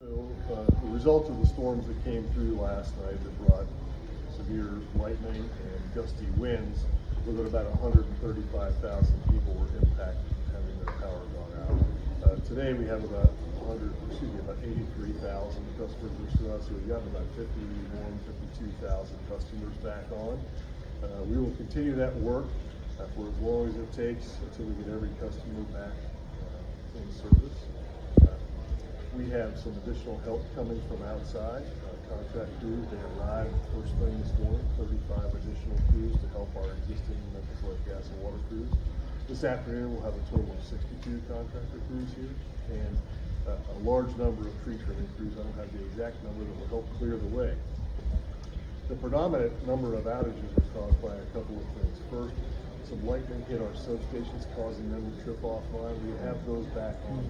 The result of the storms that came through last night that brought severe lightning and gusty winds was that about 135,000 people were impacted from having their power gone out. Today we have about 83,000 customers to us, so we've got about 52,000 customers back on. We will continue that work for as long as it takes until we get every customer back in service. We have some additional help coming from outside, contract crews. They arrived first thing this morning, 35 additional crews to help our existing Memphis Light Gas and Water crews. This afternoon we'll have a total of 62 contractor crews here and a large number of tree trimming crews. I don't have the exact number that will help clear the way. The predominant number of outages are caused by a couple of things. First, some lightning hit our substations, causing them to trip offline. We have those back on.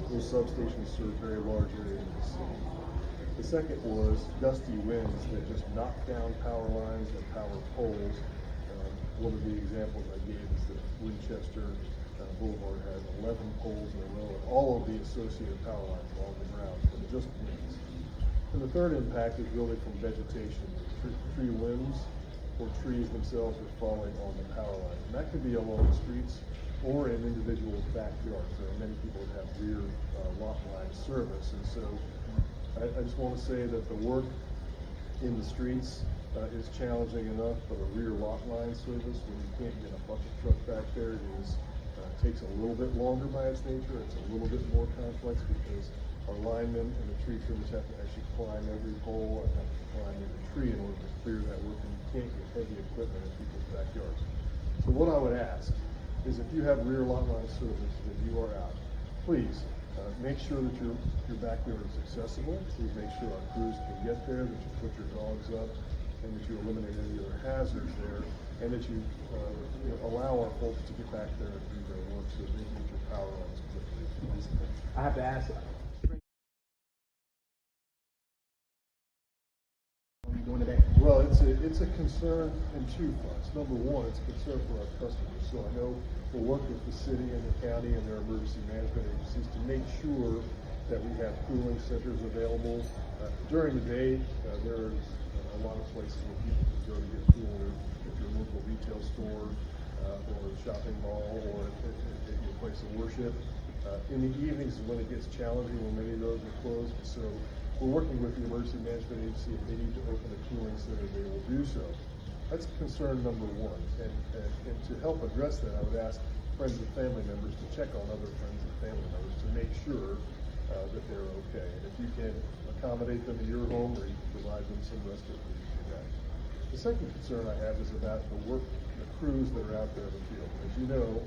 Those substations serve very large areas of the city. The second was gusty winds that just knocked down power lines and power poles. One of the examples I gave is that Winchester Boulevard has 11 poles in a row and all of the associated power lines along the ground from just winds. And the third impact is really from vegetation. Tree limbs or trees themselves are falling on the power lines. And that could be along the streets or in individuals' backyards. There are many people that have rear lot line service. And so I just want to say that the work in the streets is challenging enough, but a rear lot line service, when you can't get a bucket truck back there, takes a little bit longer by its nature. It's a little bit more complex because our linemen and the tree trimmers have to actually climb every pole and have to climb every tree in order to clear that work, and you can't get heavy equipment in people's backyards. So what I would ask is if you have rear lot line service that you are out, please make sure that your backyard is accessible. Please make sure our crews can get there, that you put your dogs up, and that you eliminate any other hazards there, and that you, allow our folks to get back there and do their work so that they can get your power lines quickly. I have to ask. Well, it's a concern in two fronts. Number one, it's a concern for our customers. So I know we'll work with the city and the county and their emergency management agencies to make sure that we have cooling centers available. During the day, there's a lot of places where people can go to get cooler. If your local retail store or shopping mall or at your place of worship. In the evenings is when it gets challenging, when many of those are closed. So we're working with the emergency management agency. If they need to open a cooling center, they will do so. That's concern number one. And to help address that, I would ask friends and family members to check on other friends and family members to make sure that they're okay. And if you can accommodate them in your home or you can provide them some respite, please do that. The second concern I have is about the crews that are out there in the field. As you know,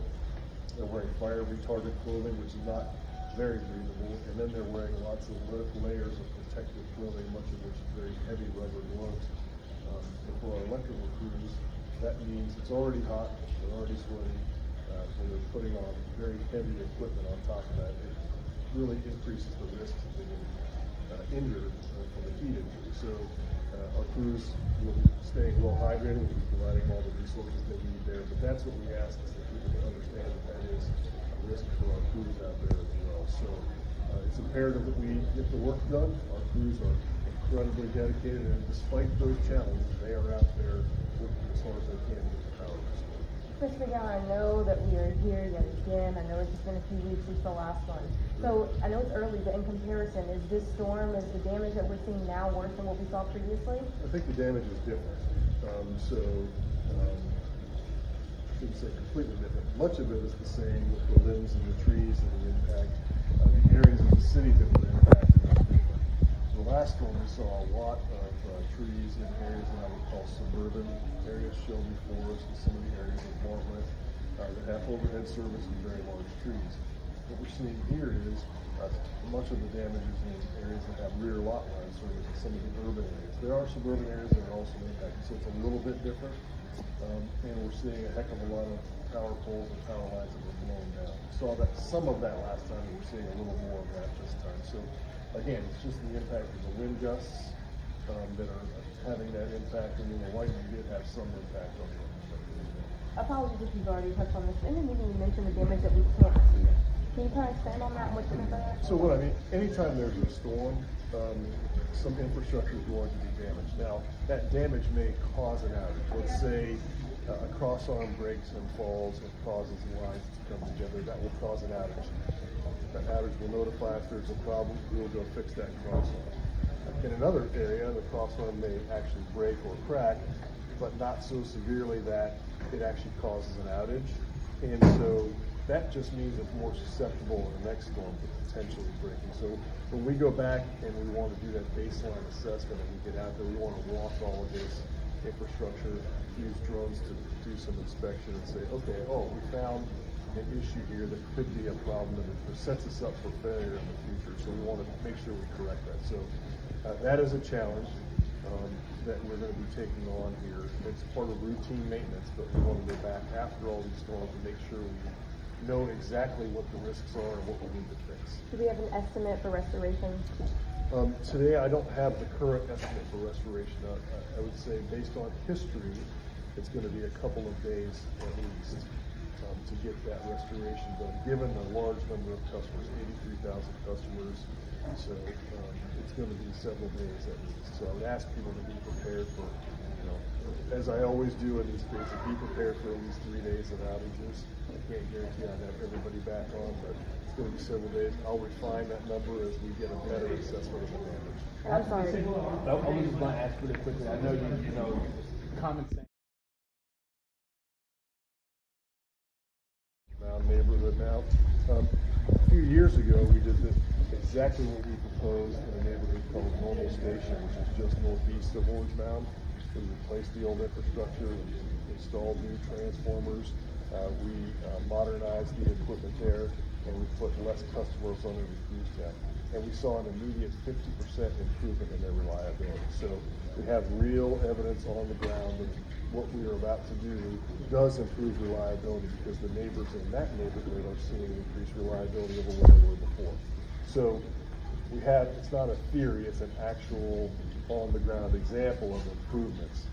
they're wearing fire retardant clothing, which is not very breathable, and then they're wearing lots of layers of protective clothing, much of which is very heavy rubber gloves. And for our electrical crews, that means it's already hot, they're already sweaty, when they're putting on very heavy equipment on top of that, it really increases the risk that they get injured from the heat injury. So our crews will be staying well hydrated, we'll be providing all the resources they need there, but that's what we ask is that people to understand that is a risk for our crews out there as well. So it's imperative that we get the work done. Our crews are incredibly dedicated, and despite those challenges, they are out there working as hard as they can to get the power restored. Chris Miguel, I know that we are here yet again. I know it's just been a few weeks since the last one. So I know it's early, but in comparison, is this storm, is the damage that we're seeing now worse than what we saw previously? I think the damage is different. I shouldn't say completely different. Much of it is the same with the limbs and the trees and the impact. The areas of the city that were impacted are different. The last storm we saw a lot of trees in areas that I would call suburban areas, Shelby Forest, and some of the areas of Margaret that have overhead service and very large trees. What we're seeing here is much of the damage is in areas that have rear lot line service in some of the urban areas. There are suburban areas that are also impacted, so it's a little bit different. And we're seeing a heck of a lot of power poles and power lines that were blown down. We saw that some of that last time, and we're seeing a little more of that this time. So again, it's just the impact of the wind gusts that are having that impact, and then the lightning did have some impact on the Apologies if you've already touched on this. In the meeting, you mentioned the damage that we can't see. Can you kind of expand on that and what you mean by that? So what I mean, anytime there's a storm, some infrastructure is going to be damaged. Now, that damage may cause an outage. Let's say a crossarm breaks and falls and causes lines to come together. That will cause an outage. That outage will notify if there's a problem. We'll go fix that crossarm. In another area, the crossarm may actually break or crack, but not so severely that it actually causes an outage. And so that just means it's more susceptible in the next storm to potentially breaking. So when we go back and we want to do that baseline assessment and we get out there, we want to walk all of this infrastructure, use drones to do some inspection and say, okay, we found an issue here that could be a problem and it sets us up for failure in the future. So we want to make sure we correct that. So that is a challenge that we're going to be taking on here. It's part of routine maintenance, but we want to go back after all these storms and make sure we know exactly what the risks are and what we need to fix. Do we have an estimate for restoration? Today, I don't have the current estimate for restoration. I would say based on history, it's going to be a couple of days at least to get that restoration done, given the large number of customers, 83,000 customers. So it's going to be several days at least. So I would ask people to be prepared for, as I always do in these cases, be prepared for at least 3 days of outages. I can't guarantee I'd have everybody back on, but it's going to be several days. I'll refine that number as we get a better assessment of the damage. I'm sorry. I was just going to ask really quickly. I know you know, common sense. Neighborhood now. A few years ago, we did exactly what we proposed in a neighborhood called Normal Station, which is just northeast of Orange Mound. We replaced the old infrastructure, we installed new transformers, we modernized the equipment there, and we put less customers under the cruise tech. And we saw an immediate 50% improvement in their reliability. So we have real evidence on the ground that what we are about to do does improve reliability because the neighbors in that neighborhood are seeing increased reliability over what they were before. So we have, it's not a theory, it's an actual on-the-ground example of improvements.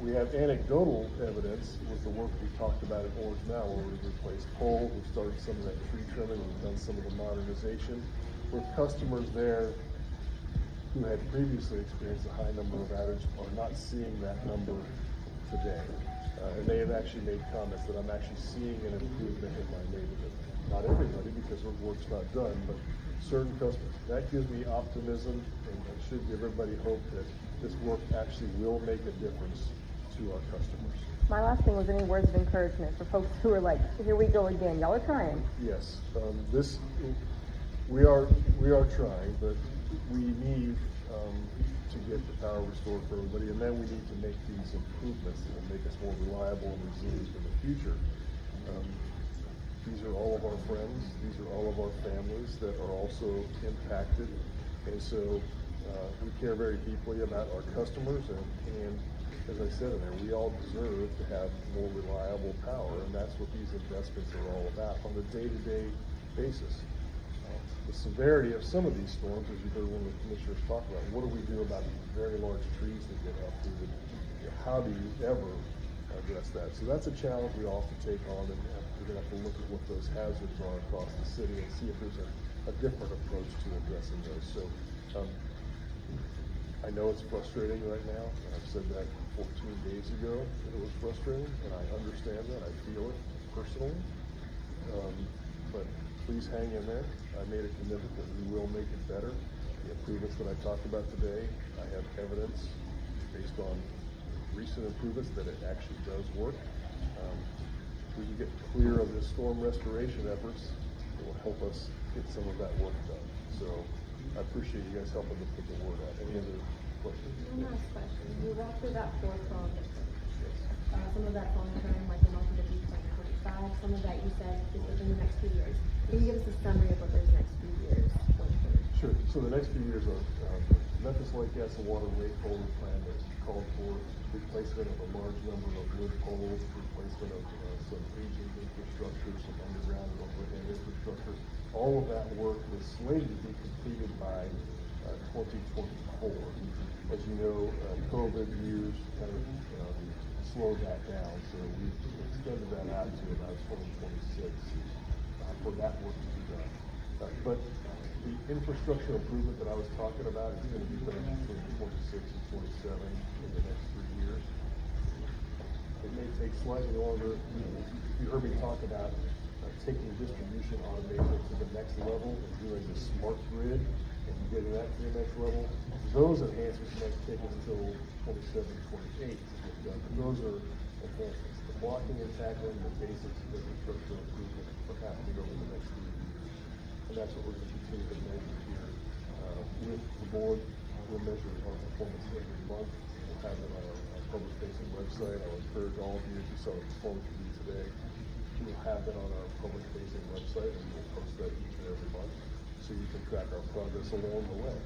We have anecdotal evidence with the work we talked about at Orange Mound, where we've replaced poles, we've started some of that tree trimming, we've done some of the modernization, with customers there who had previously experienced a high number of outages are not seeing that number today. And they have actually made comments that I'm actually seeing an improvement in my neighborhood. Not everybody, because their work's not done, but certain customers. That gives me optimism and should give everybody hope that this work actually will make a difference to our customers. My last thing was any words of encouragement for folks who are like, here we go again, y'all are trying. Yes, we are trying, but we need to get the power restored for everybody, and then we need to make these improvements that will make us more reliable and resilient in the future. These are all of our friends, these are all of our families that are also impacted, and so we care very deeply about our customers, and as I said in there, we all deserve to have more reliable power, and that's what these investments are all about on a day-to-day basis. The severity of some of these storms, as you heard one of the commissioners talk about, what do we do about these very large trees that get uprooted? How do you ever address that? So that's a challenge we all have to take on, and we're going to have to look at what those hazards are across the city and see if there's a different approach to addressing those. So I know it's frustrating right now. I've said that 14 days ago that it was frustrating, and I understand that. I feel it personally. But please hang in there. I made a commitment that we will make it better. The improvements that I talked about today, I have evidence based on recent improvements that it actually does work. If we can get clear of the storm restoration efforts, it will help us get some of that work done. So I appreciate you guys helping to put the word out. Any other questions? One last question. You walked through that four-prong approach. Some of that's long-term, like the multi-50 2045. Some of that you said is within the next few years. Can you give us a summary of what those next few years look like? Sure. So the next few years are Memphis Lake Gas and Water Rate Holder Plan that's called for replacement of a large number of wood poles, replacement of some aging infrastructure, some underground and overhead infrastructure. All of that work was slated to be completed by 2024. As you know, COVID years kind of slowed that down, so we've extended that out to about 2026. for that work to be done. But the infrastructure improvement that I was talking about is gonna be done between 26 and 27 in the next 3 years. It may take slightly longer. You heard me talk about taking distribution automation to the next level and doing the smart grid and getting that to the next level. Those enhancements might take us until 27, 28 to get done. But those are enhancements. The blocking and tackling, the basics of infrastructure improvement are happening over the next 3 years. And that's what we're going to continue to measure here with the board. We'll measure our performance every month. We'll have it on our public facing website. I'll encourage all of you, if you saw the performance review today, we'll have that on our public facing website, and we'll post that each and every month so you can track our progress along the way.